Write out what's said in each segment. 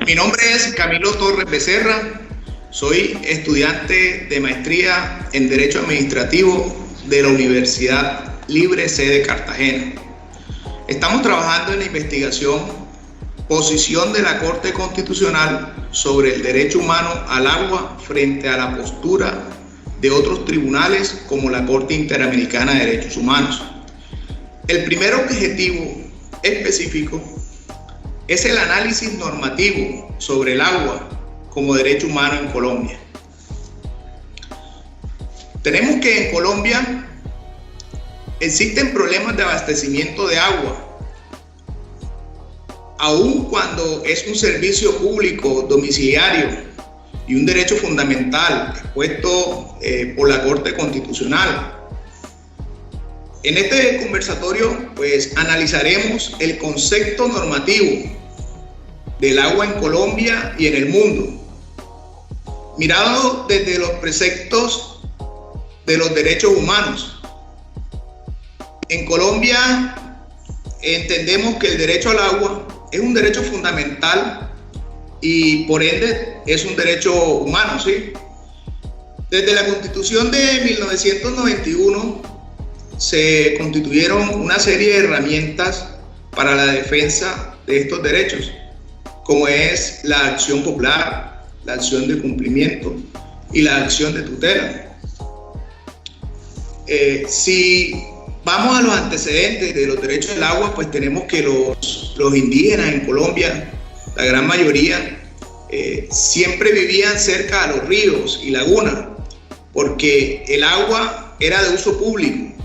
Mi nombre es Camilo Torres Becerra, soy estudiante de maestría en Derecho Administrativo de la Universidad Libre Sede Cartagena. Estamos trabajando en la investigación Posición de la Corte Constitucional sobre el derecho humano al agua frente a la postura de otros tribunales como la Corte Interamericana de Derechos Humanos. El primer objetivo específico es el análisis normativo sobre el agua como derecho humano en Colombia. Tenemos que en Colombia existen problemas de abastecimiento de agua, aun cuando es un servicio público domiciliario y un derecho fundamental expuesto por la Corte Constitucional. En este conversatorio, pues, analizaremos el concepto normativo del agua en Colombia y en el mundo, mirado desde los preceptos de los derechos humanos. En Colombia entendemos que el derecho al agua es un derecho fundamental y por ende es un derecho humano, ¿sí? Desde la Constitución de 1991 se constituyeron una serie de herramientas para la defensa de estos derechos, como es la acción popular, la acción de cumplimiento y la acción de tutela. Si vamos a los antecedentes de los derechos del agua, pues tenemos que los indígenas en Colombia, la gran mayoría, siempre vivían cerca a los ríos y lagunas, porque el agua era de uso público,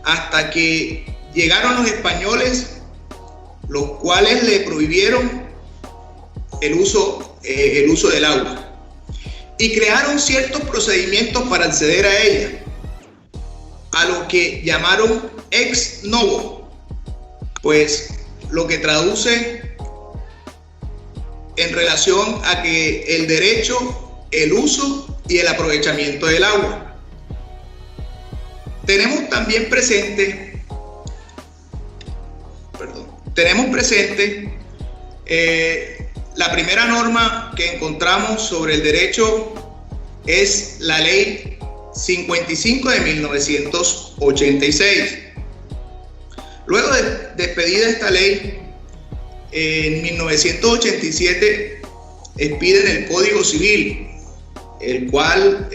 hasta que llegaron los españoles, los cuales le prohibieron el uso del agua y crearon ciertos procedimientos para acceder a ella, a lo que llamaron ex novo, pues lo que traduce en relación a que el derecho, el uso y el aprovechamiento del agua. Tenemos también presente, la primera norma que encontramos sobre el derecho es la Ley 55 de 1986. Luego de expedida esta ley, en 1987 expiden el Código Civil, el cual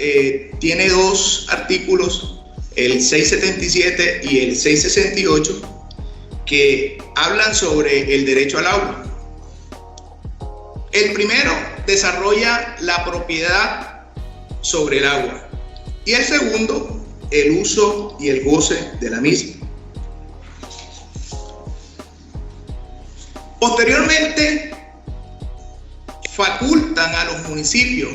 tiene dos artículos, el 677 y el 668, que hablan sobre el derecho al agua. El primero desarrolla la propiedad sobre el agua y el segundo el uso y el goce de la misma. Posteriormente, facultan a los municipios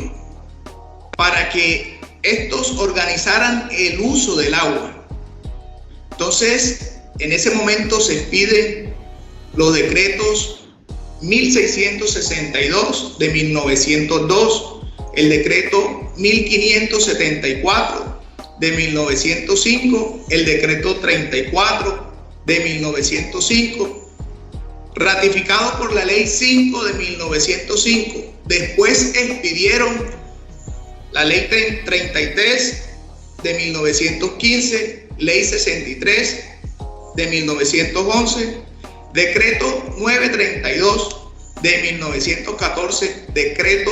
para que estos organizaran el uso del agua. Entonces, en ese momento se expiden los decretos 1662 de 1902, el decreto 1574 de 1905, el decreto 34 de 1905, ratificado por la ley 5 de 1905. Después expidieron la ley 33 de 1915, ley 63 de 1911, decreto 932 de 1914, decreto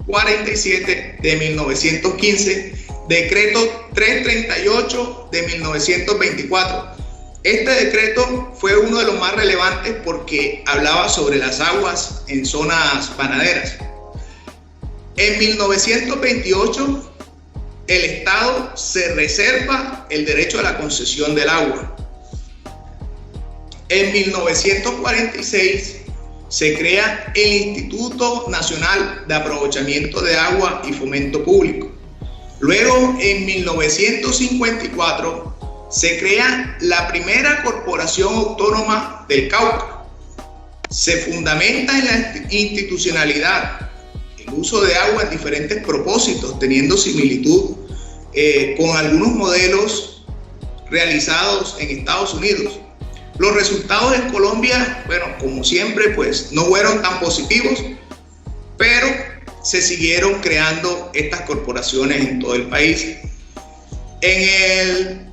47 de 1915, decreto 338 de 1924. Este decreto fue uno de los más relevantes porque hablaba sobre las aguas en zonas panaderas. En 1928, el Estado se reserva el derecho a la concesión del agua. En 1946 se crea el Instituto Nacional de Aprovechamiento de Agua y Fomento Público. Luego, en 1954, se crea la primera Corporación Autónoma del Cauca. Se fundamenta en la institucionalidad, el uso de agua en diferentes propósitos, teniendo similitud con algunos modelos realizados en Estados Unidos. Los resultados en Colombia, bueno, como siempre, pues no fueron tan positivos, pero se siguieron creando estas corporaciones en todo el país. En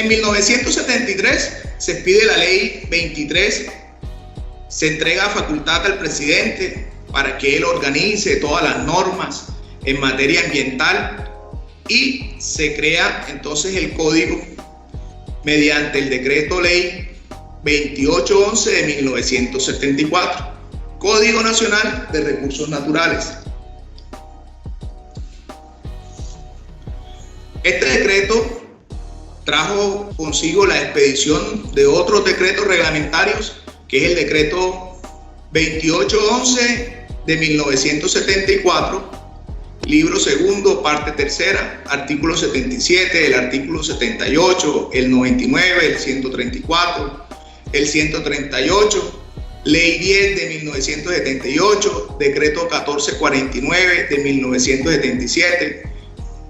1973 se expide la ley 23, se entrega facultad al presidente para que él organice todas las normas en materia ambiental y se crea entonces el código mediante el decreto ley 2811 de 1974, Código Nacional de Recursos Naturales. Este decreto trajo consigo la expedición de otros decretos reglamentarios, que es el decreto 2811 de 1974, libro segundo, parte tercera, artículo 77, el artículo 78, el 99, el 134, el 138, ley 10 de 1978, decreto 1449 de 1977,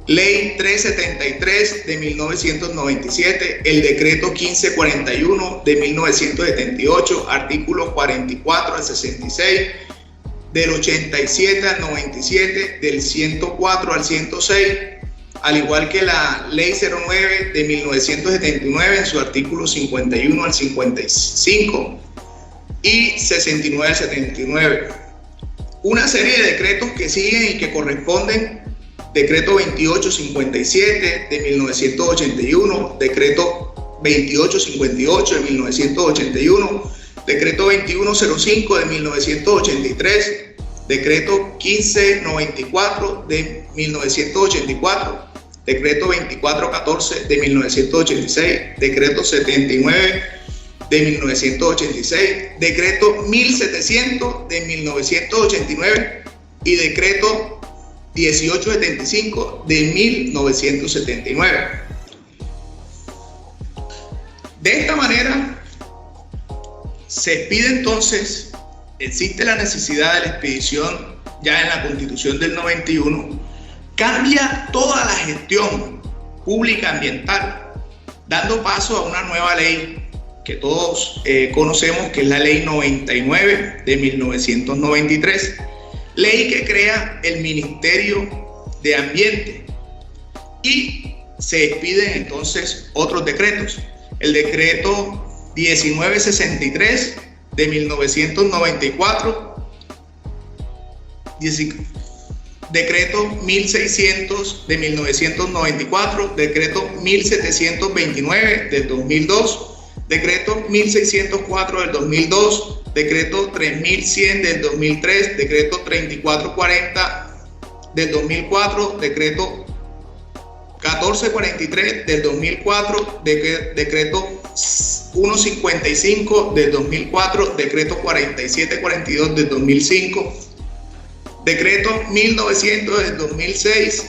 ley 373 de 1997, el decreto 1541 de 1978, artículos 44 al 66, del 87 al 97, del 104 al 106, al igual que la ley 09 de 1979 en su artículo 51 al 55 y 69 al 79. Una serie de decretos que siguen y que corresponden: decreto 2857 de 1981, decreto 2858 de 1981, decreto 2105 de 1983, decreto 1594 de 1984, decreto 2414 de 1986, decreto 79 de 1986, decreto 1700 de 1989 y decreto 1875 de 1979. De esta manera se expide entonces, existe la necesidad de la expedición ya en la Constitución del 91, cambia toda la gestión pública ambiental, dando paso a una nueva ley que todos conocemos, que es la ley 99 de 1993, ley que crea el Ministerio de Ambiente, y se expiden entonces otros decretos. El decreto 1963 de 1994, decreto 1600 de 1994, decreto 1729 del 2002, decreto 1604 del 2002, decreto 3100 del 2003, decreto 3440 del 2004, decreto 1443 del 2004, decreto 155 del 2004, decreto 4742 del 2005, decreto 1900 del 2006,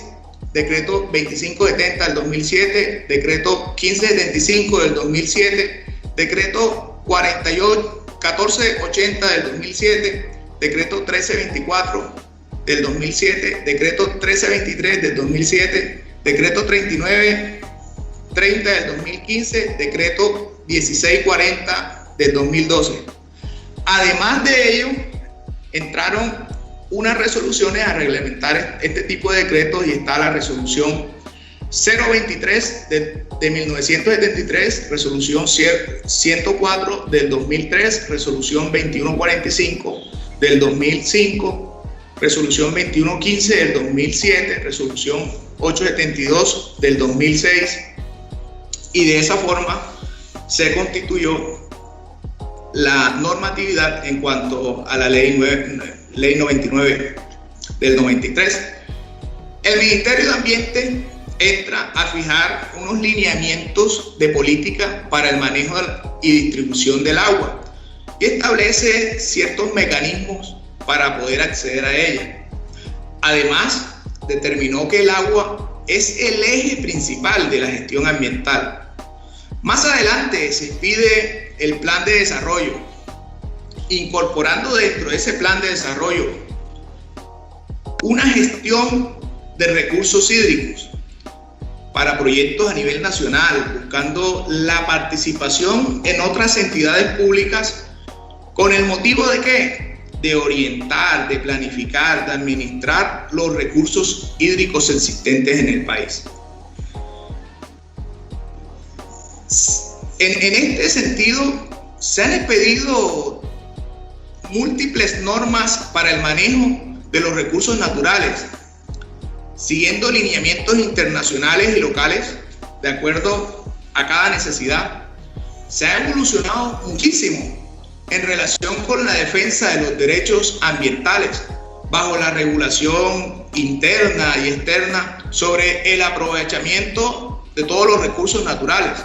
decreto 2570 del 2007, decreto 1575 del 2007, decreto 1480 del 2007, decreto 1324 del 2007, decreto 1323 del 2007, decreto 3930 del 2015, decreto 1640 del 2012. Además de ello, entraron unas resoluciones a reglamentar este tipo de decretos, y está la resolución 023 de 1973, resolución 104 del 2003, resolución 2145 del 2005, resolución 2115 del 2007, resolución 872 del 2006, y de esa forma se constituyó la normatividad en cuanto a la ley 99 del 93. El Ministerio de Ambiente entra a fijar unos lineamientos de política para el manejo y distribución del agua y establece ciertos mecanismos para poder acceder a ella. Además, determinó que el agua es el eje principal de la gestión ambiental. Más adelante se expide el plan de desarrollo, incorporando dentro de ese plan de desarrollo una gestión de recursos hídricos, para proyectos a nivel nacional, buscando la participación en otras entidades públicas con el motivo de ¿qué? De orientar, de planificar, de administrar los recursos hídricos existentes en el país. En este sentido, se han expedido múltiples normas para el manejo de los recursos naturales, siguiendo lineamientos internacionales y locales de acuerdo a cada necesidad. Se ha evolucionado muchísimo en relación con la defensa de los derechos ambientales bajo la regulación interna y externa sobre el aprovechamiento de todos los recursos naturales.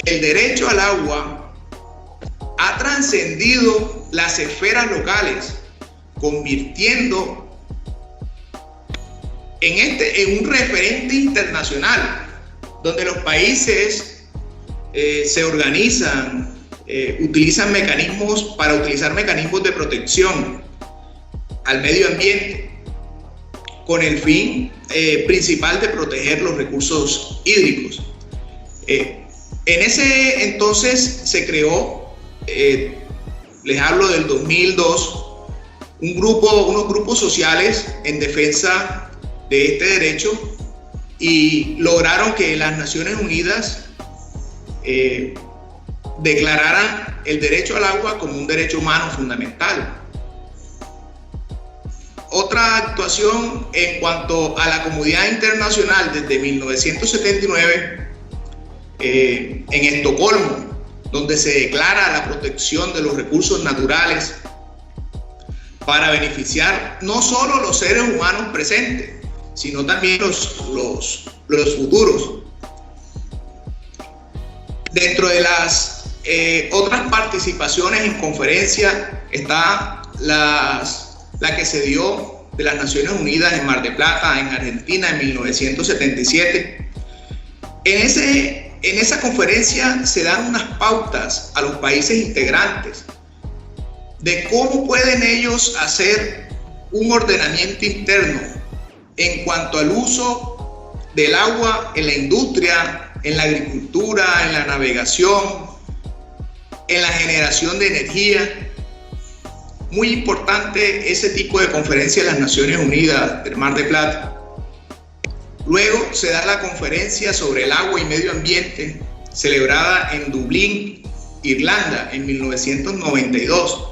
El derecho al agua ha trascendido las esferas locales, convirtiendo en un referente internacional, donde los países se organizan, utilizan mecanismos de protección al medio ambiente, con el fin principal de proteger los recursos hídricos. En ese entonces se creó, les hablo del 2002, unos grupos sociales en defensa de este derecho, y lograron que las Naciones Unidas declararan el derecho al agua como un derecho humano fundamental. Otra actuación en cuanto a la comunidad internacional desde 1979, en Estocolmo, donde se declara la protección de los recursos naturales para beneficiar no solo los seres humanos presentes, sino también los futuros. Dentro de las otras participaciones en conferencia está la que se dio de las Naciones Unidas en Mar del Plata, en Argentina, en 1977. En esa conferencia se dan unas pautas a los países integrantes de cómo pueden ellos hacer un ordenamiento interno en cuanto al uso del agua en la industria, en la agricultura, en la navegación, en la generación de energía. Muy importante ese tipo de conferencia de las Naciones Unidas del Mar de Plata. Luego se da la conferencia sobre el agua y medio ambiente, celebrada en Dublín, Irlanda, en 1992.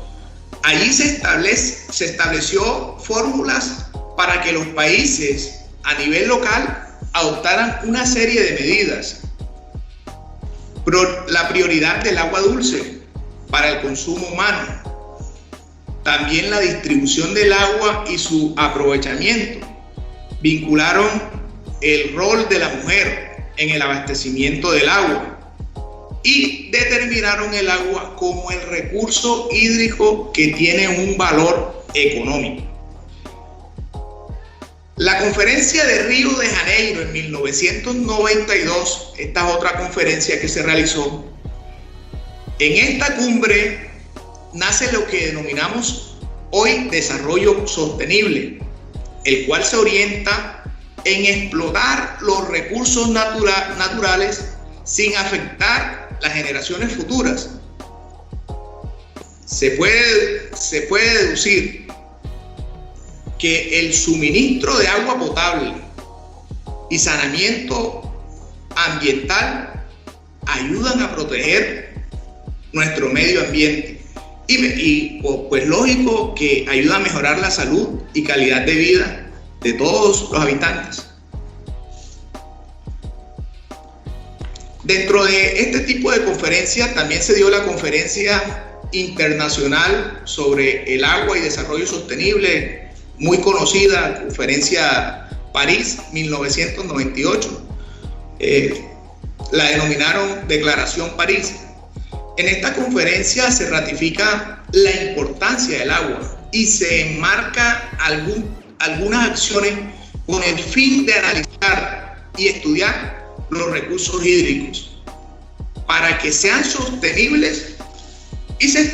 Allí se estableció fórmulas para que los países a nivel local adoptaran una serie de medidas. La prioridad del agua dulce para el consumo humano. También la distribución del agua y su aprovechamiento. Vincularon el rol de la mujer en el abastecimiento del agua y determinaron el agua como el recurso hídrico que tiene un valor económico. La conferencia de Río de Janeiro en 1992, esta es otra conferencia que se realizó. En esta cumbre nace lo que denominamos hoy desarrollo sostenible, el cual se orienta en explotar los recursos naturales sin afectar las generaciones futuras. Se puede deducir que el suministro de agua potable y saneamiento ambiental ayudan a proteger nuestro medio ambiente y pues lógico que ayuda a mejorar la salud y calidad de vida de todos los habitantes. Dentro de este tipo de conferencias también se dio la conferencia internacional sobre el agua y desarrollo sostenible, muy conocida, conferencia París 1998. La denominaron Declaración París. En esta conferencia se ratifica la importancia del agua y se enmarca algunas acciones con el fin de analizar y estudiar los recursos hídricos para que sean sostenibles, y se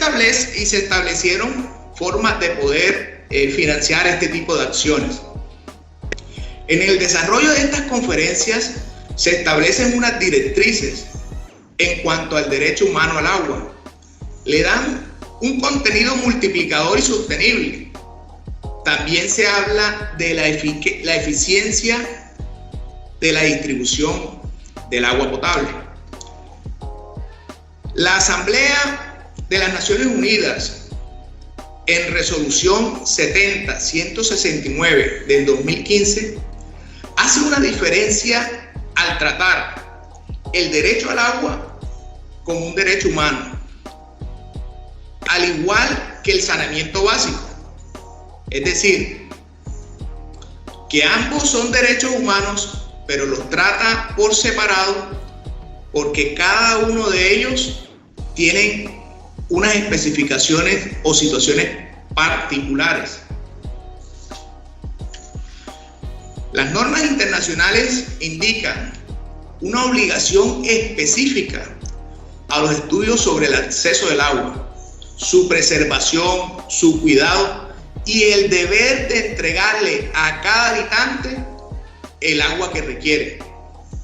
establecieron formas de poder financiar este tipo de acciones. En el desarrollo de estas conferencias se establecen unas directrices en cuanto al derecho humano al agua. Le dan un contenido multiplicador y sostenible. También se habla de la eficiencia de la distribución del agua potable. La Asamblea de las Naciones Unidas, en resolución 70-169 del 2015, hace una diferencia al tratar el derecho al agua como un derecho humano, al igual que el saneamiento básico. Es decir, que ambos son derechos humanos, pero los trata por separado porque cada uno de ellos tienen unas especificaciones o situaciones particulares. Las normas internacionales indican una obligación específica a los estudios sobre el acceso del agua, su preservación, su cuidado y el deber de entregarle a cada habitante el agua que requiere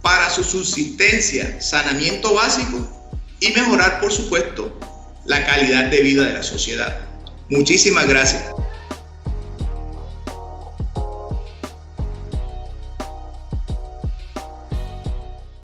para su subsistencia, saneamiento básico y mejorar, por supuesto, la calidad de vida de la sociedad. Muchísimas gracias.